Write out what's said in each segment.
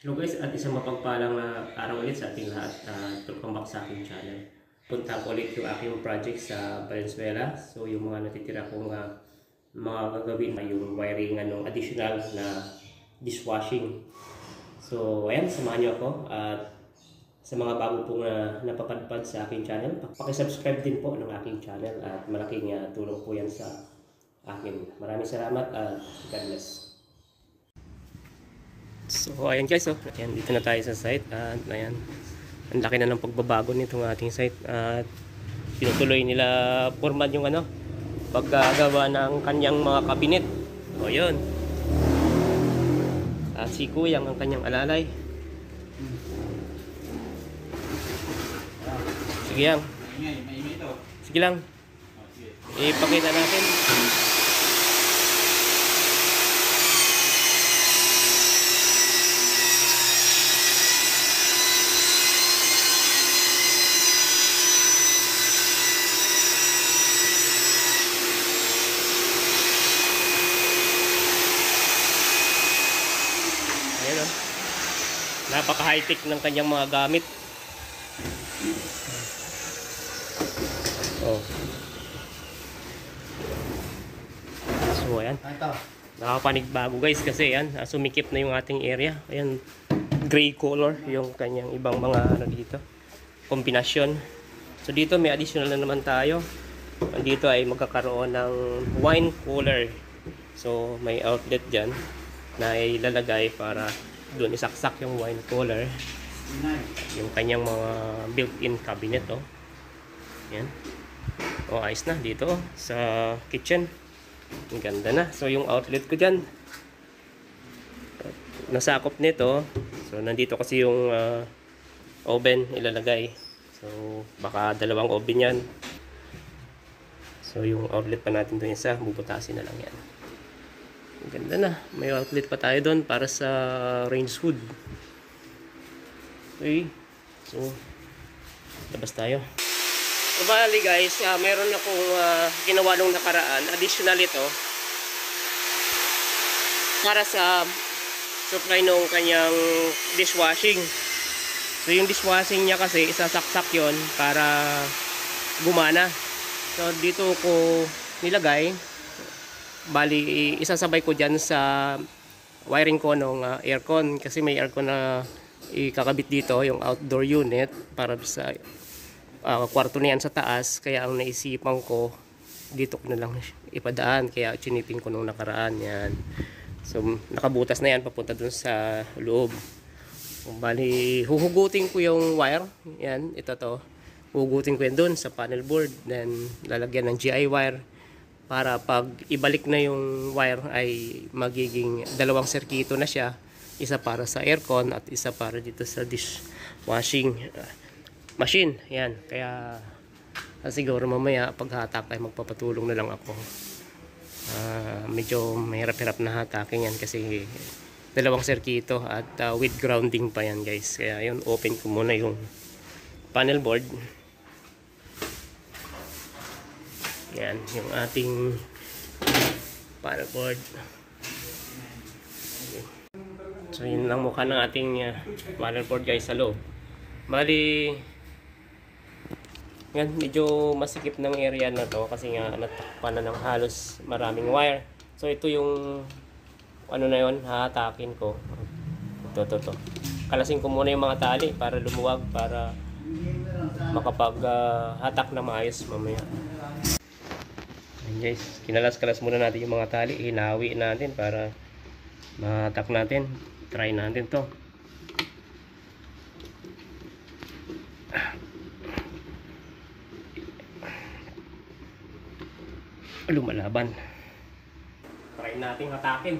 Hello guys, at isang mapagpalang araw ulit sa ating lahat. Welcome back sa aking channel. Punta ko ulit yung aking project sa Valenzuela. So yung mga natitira kong mga gagawin ay yung wiring additional na dishwashing. So ayan, samahan niyo ako. At sa mga bago pong napapadpad sa aking channel, pakisubscribe din po ng aking channel at malaking tulong po yan sa akin. Maraming salamat at God bless. So ayan guys, ayan, dito na tayo sa site at ayan, ang laki na ng pagbabago nitong ating site at tinutuloy nila formal yung paggagawa ng kanyang mga kabinet. O yun, at si Kuyang ang kanyang alalay. Sige lang, sige lang, ipakita natin. Napaka-high-tech ng kanyang mga gamit. Oh. So ayan. Nakakapanigbago guys kasi yan, sumikip na yung ating area. Ayan, gray color yung kanyang ibang mga dito. Kombinasyon. So dito may additional na naman tayo. Dito ay magkakaroon ng wine cooler. So may outlet dyan na ilalagay para doon isaksak yung wine cooler, yung kanyang mga built-in cabinet. Yan. Ayos na dito sa kitchen. Ang ganda na. So yung outlet ko dyan, nasakop nito. So nandito kasi yung oven ilalagay. So baka dalawang oven yan. So yung outlet pa natin doon isa, bubutasin na lang yan. Ganda na. May outlet pa tayo doon para sa range hood. Okay. So, labas tayo. So, bali guys, meron akong ginawa nung nakaraan. Additional ito. Para sa supply nung kanyang dishwashing. So, yung dishwashing niya kasi, isasaksak yon para gumana. So, dito ko nilagay. Bali, isasabay ko dyan sa wiring ko ng aircon kasi may aircon na ikakabit dito, yung outdoor unit para sa kwarto na yan sa taas. Kaya ang naisipan ko, dito ko na lang ipadaan, kaya chinipin ko nung nakaraan yan. So nakabutas na yan papunta dun sa loob. Bali, huhugutin ko yung wire yan, ito to, huhugutin ko yan dun sa panel board, then lalagyan ng GI wire para pag ibalik na yung wire ay magiging dalawang serkito na siya, isa para sa aircon at isa para dito sa dishwashing machine. Yan, kaya siguro mamaya paghatak ay magpapatulong na lang ako. Medyo mahirap-hirap na hatakin yan kasi dalawang serkito at with grounding pa yan guys. Kaya yun, open ko muna yung panel board. Yan, yung ating panel board. So yun lang mukha ng ating panel board guys sa loob. Bali, yan, medyo masikip ng area na to kasi nga natakpan na ng halos maraming wire. So ito yung na yun, hahatakin ko. Ito. Kalasin ko muna yung mga tali para lumuwag, para makapag hatak na maayos mamaya. Ayan guys, kinalas-kalas muna natin yung mga tali, hinawi natin para mahatak natin. Try natin to. Lumalaban. Try natin hatakin.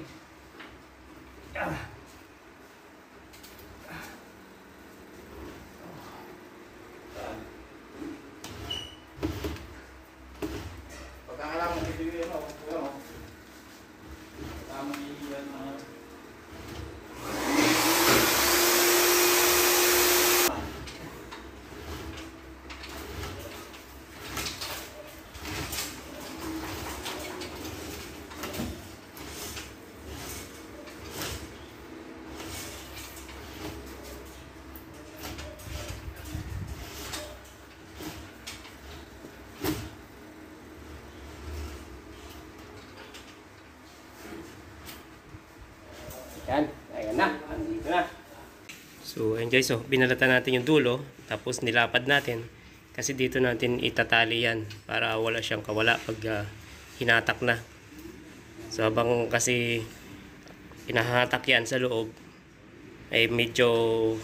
Yan, ayan na, andito na. So, ayun guys, binalatan natin yung dulo, tapos nilapad natin. Kasi dito natin itatali yan para wala siyang kawala pag hinatak na. So, habang kasi hinahatak yan sa loob, ay medyo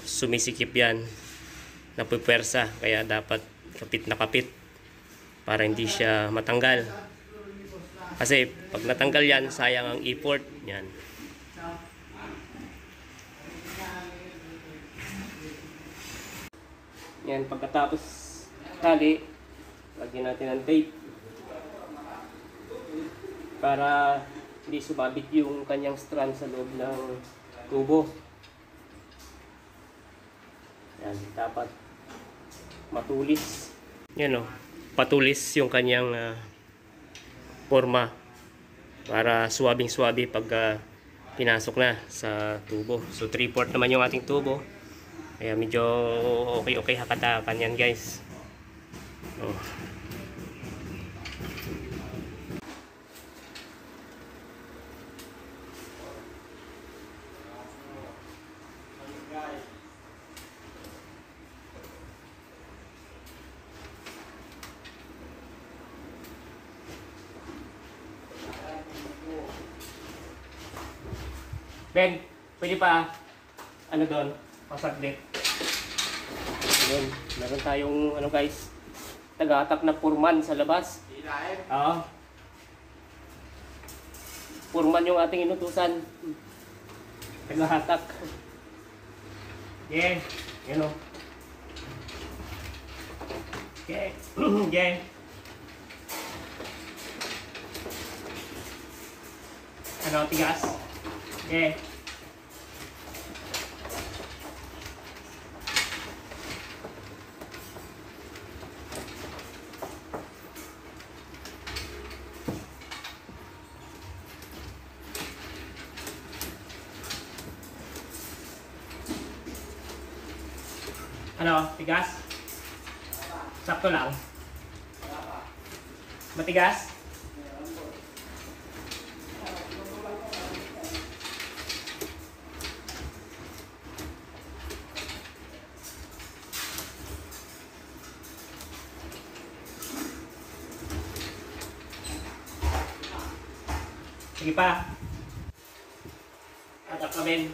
sumisikip yan, napupwersa. Kaya dapat kapit na kapit para hindi siya matanggal. Kasi pag natanggal yan, sayang ang effort. Yan. Yan, pagkatapos tali, lagyan natin ng tape para hindi sumabit yung kanyang strand sa loob ng tubo. Yan, dapat matulis. Yan patulis yung kanyang forma para suwabing-suwabi pag pinasok na sa tubo. So 3/4 naman yung ating tubo. Kaya medyo okay hakatakan yan guys. Ben, pwede pa ano doon? Pasaglit. Yun, meron tayong guys, tagahatak na purman sa labas. Oo. Purman yung ating inutusan. Tagahatak. Yeah, yun Okay. Yeah. Tigas? Yeah. Tigas? Sakto lang. Matigas? Sige pa. Hatak pa Ben.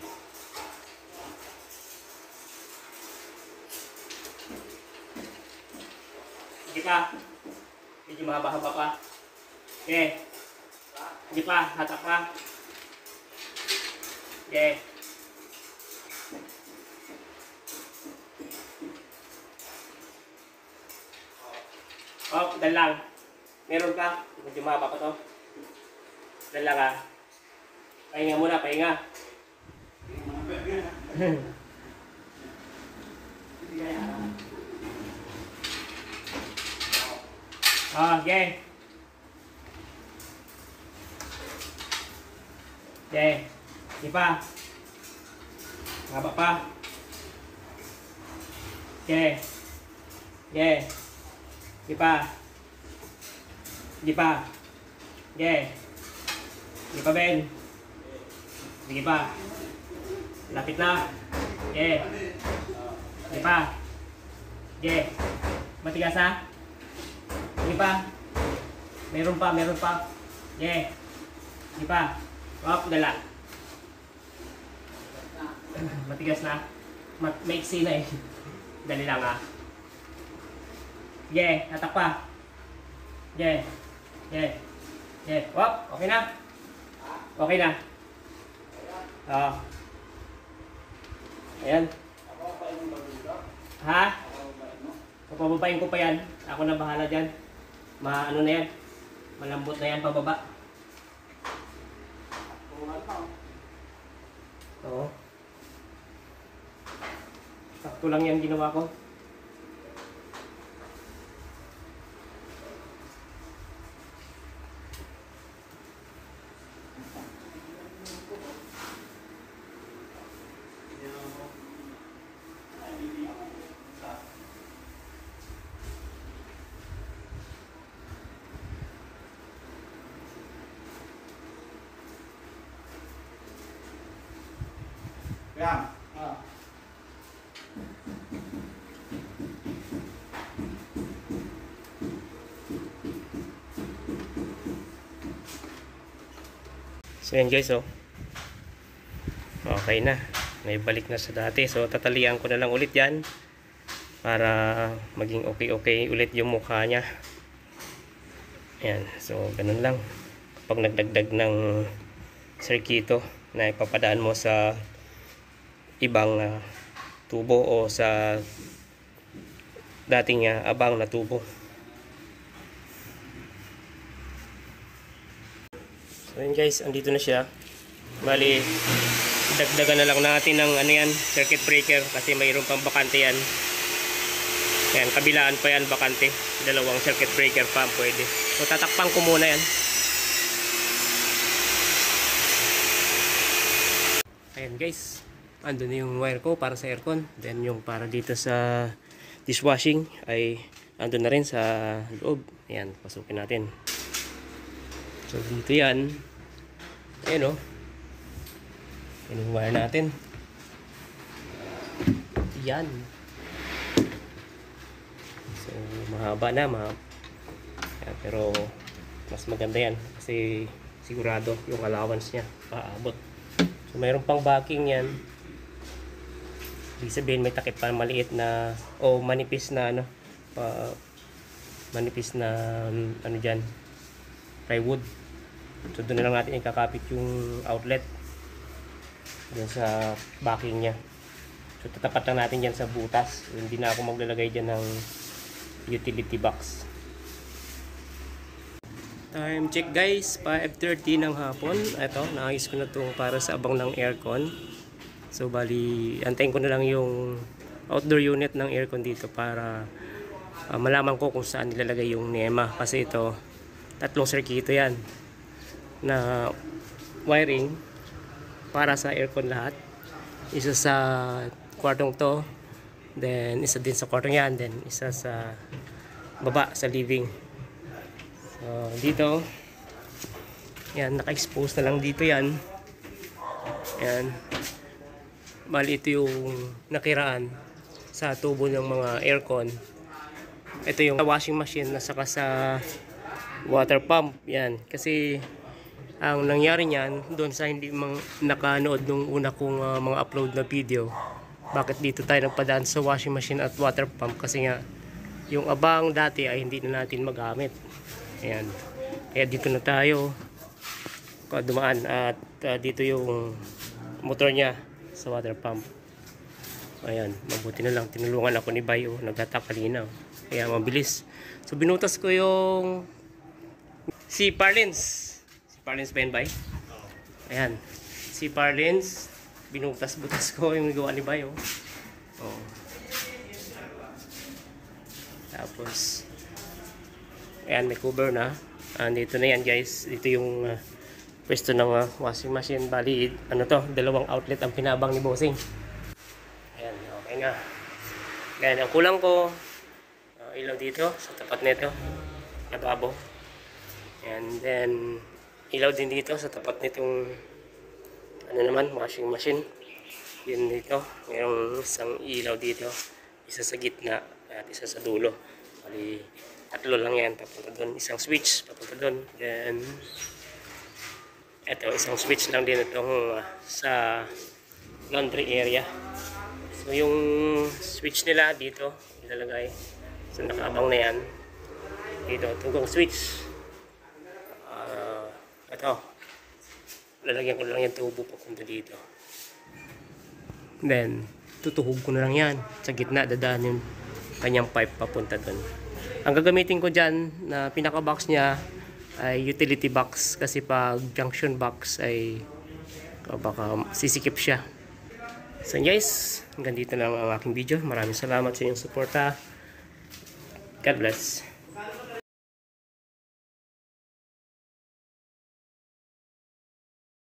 Sige pa. Medyo mahaba-haba pa. Okay. Sige pa. Hatak pa. Okay. Dal lang. Meron ka. Medyo mahaba pa to. Dal lang ha. Pahinga muna, pahinga. Okay. Okay. Sige pa. Haba pa. Okay. Okay. Sige pa. Sige pa. Okay. Sige pa, Ben. Sige pa. Lapit na. Okay. Sige pa. Okay. Matigas ha? Sige pa. Meron pa. Okay. Sige pa. Dala. Matigas na. Maiksi na eh. Dali lang ha. Okay. Hatak pa. Okay. Okay. Okay. Okay na. Okay na. Ayan. Ha? Papababain ko pa yan. Ako na bahala dyan. Ano na yan. Malambot na yan pababa. Oo. Sakto lang yan ginawa ko. Yan. Ah. So yan guys, oh. Okay na. May balik na sa dati. So tatalian ko na lang ulit yan para maging okay ulit yung mukha niya. Ayan. So ganun lang. Pag nagdagdag ng sirkito na ipapadaan mo sa ibang tubo o sa dating abang na tubo. So yun guys, andito na siya. Bali, dagdagan na lang natin ng ano yan, circuit breaker kasi mayroon pang bakante yan. Yan, kabilaan pa yan bakante. Dalawang circuit breaker pa pwede. So tatakpan ko muna yan. Ayan guys, ando na yung wire ko para sa aircon. Then yung para dito sa dishwashing ay ando na rin sa loob. Ayan, pasukin natin. So dito yan. Ayan o. Ayan yung wire natin. Yan. So mahaba na. Ayan, pero mas maganda yan. Kasi sigurado yung allowance niya paabot. So mayroon pang backing yan. Ibig sabihin may takip pa maliit na o manipis na ano. Manipis na ano dyan. Plywood. So doon na lang natin ikakapit yung outlet dyan sa backing nya. So tatapat lang natin dyan sa butas. Hindi na ako maglalagay dyan ng utility box. Time check guys, 5:30 ng hapon. Ito, naayos ko na itong para sa abang ng aircon. So bali, antayin ko na lang yung outdoor unit ng aircon dito para malaman ko kung saan nilalagay yung NEMA. Kasi ito, tatlong sirkito yan na wiring para sa aircon lahat. Isa sa kwartong to, then isa din sa kwartong yan, then isa sa baba sa living. So dito yan, naka-expose na lang dito yan. Yan, bali ito yung nakiraan sa tubo ng mga aircon. Ito yung washing machine na saka sa water pump. Yan, kasi ang nangyari niyan doon sa hindi nakanood nung una kong mga upload na video, bakit dito tayo nagpadaan sa washing machine at water pump, kasi nga yung abang dati ay hindi na natin magamit. Ayan, kaya dito na tayo dumaan at dito yung motor niya sa water pump. Ayan, mabuti na lang tinulungan ako ni Bayo, naghatak kanina, kaya mabilis. So binutas ko yung si Parlins ba yun, Bay? Ayan, si Parlins, binutas-butas ko yung gawa ni Bayo. Oh. Tapos ayan, may cover na. Dito na yan guys. Dito yung pwesto ng washing machine. Bali, ano to, dalawang outlet ang pinabang ni Bossing. Ayan, okay na. Ayan, ang kulang ko, ilaw dito sa tapat nito, lababo. And then ilaw din dito sa tapat nitong ano naman, washing machine. Yun dito, mayroong isang ilaw dito, isa sa gitna at isa sa dulo. Bali, tatlo lang yan papunta doon. Isang switch papunta doon. Then eto, isang switch lang din itong sa laundry area. So yung switch nila dito ilalagay. So nakaabang na yan dito, tungkong switch. Ito, lalagyan ko lang yung tubo papunta dito. Then tutuhog ko na lang yan sa gitna, dadaan yung kanyang pipe papunta doon. Ang gagamitin ko dyan na pinaka box niya ay utility box, kasi pag junction box ay baka sisikip siya. So guys, hanggang dito lang ang aking video. Maraming salamat sa inyong suporta. God bless.